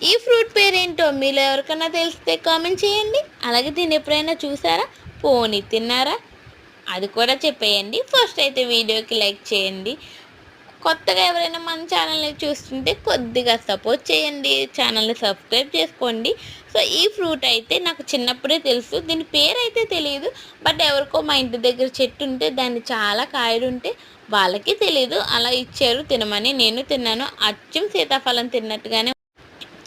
ఈ ఫ్రూట్ పేరేంటో మీలో ఎవరికైనా తెలిస్తే కామెంట్ చేయండి. అలాగే దీన్ని ఎప్పుడైనా చూసారా, పోనీ తిన్నారా, అది కూడా చెప్పేయండి. ఫస్ట్ అయితే వీడియోకి లైక్ చేయండి. కొత్తగా ఎవరైనా మన ఛానల్ని చూస్తుంటే కొద్దిగా సపోర్ట్ చేయండి, ఛానల్ని సబ్స్క్రైబ్ చేసుకోండి. సో ఈ ఫ్రూట్ అయితే నాకు చిన్నప్పుడే తెలుసు, దీని పేరు అయితే తెలియదు. బట్ ఎవరికో మా ఇంటి దగ్గర చెట్టు ఉంటే దాన్ని చాలా కాయలు ఉంటే వాళ్ళకి తెలియదు, అలా ఇచ్చారు తినమని. నేను తిన్నాను, అచ్చం సీతాఫలం తిన్నట్టుగానే.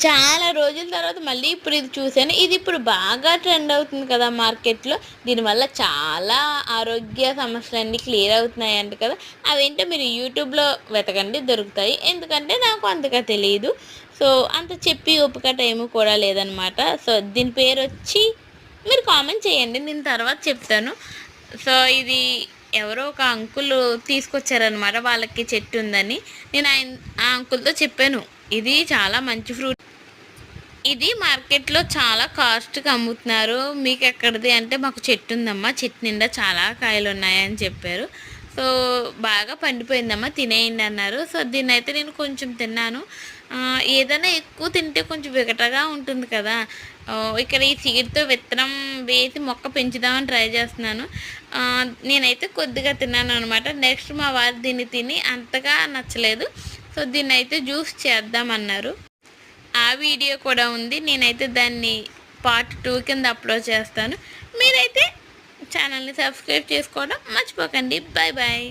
చాలా రోజుల తర్వాత మళ్ళీ ఇప్పుడు ఇది చూశాను. ఇది ఇప్పుడు బాగా ట్రెండ్ అవుతుంది కదా మార్కెట్లో. దీనివల్ల చాలా ఆరోగ్య సమస్యలన్నీ క్లియర్ అవుతున్నాయంట కదా. అవేంటో మీరు యూట్యూబ్లో వెతకండి, దొరుకుతాయి. ఎందుకంటే నాకు అంతగా తెలియదు. సో అంత చెప్పి ఓపిక టైము కూడా లేదనమాట. సో దీని పేరు వచ్చి మీరు కామెంట్ చేయండి, నేను తర్వాత చెప్తాను. సో ఇది ఎవరో ఒక అంకుల్ తీసుకొచ్చారనమాట, వాళ్ళకి చెట్టు ఉందని. నేను ఆ అంకుల్తో చెప్పాను, ఇది చాలా మంచి ఫ్రూట్, ఇది మార్కెట్లో చాలా కాస్ట్కి అమ్ముతున్నారు, మీకు ఎక్కడిది అంటే మాకు చెట్టు ఉందమ్మా, చెట్టు నిండా చాలా కాయలు ఉన్నాయని చెప్పారు. సో బాగా పండిపోయిందమ్మా, తినేయండి అన్నారు. సో దీన్ని అయితే నేను కొంచెం తిన్నాను. ఏదైనా ఎక్కువ తింటే కొంచెం వికటగా ఉంటుంది కదా. ఇక్కడ ఈ సీడ్తో విత్తనం వేసి మొక్క పెంచుదామని ట్రై చేస్తున్నాను. నేనైతే కొద్దిగా తిన్నాను అనమాట. నెక్స్ట్ మా వారు దీన్ని తిని అంతగా నచ్చలేదు. సో దీన్ని అయితే జ్యూస్ చేద్దామన్నారు. ఆ వీడియో కూడా ఉంది, నేనైతే దాన్ని పార్ట్ 2 కింద అప్లోడ్ చేస్తాను. మీరైతే ఛానల్ని సబ్స్క్రైబ్ చేసుకోవడం మర్చిపోకండి. Bye bye.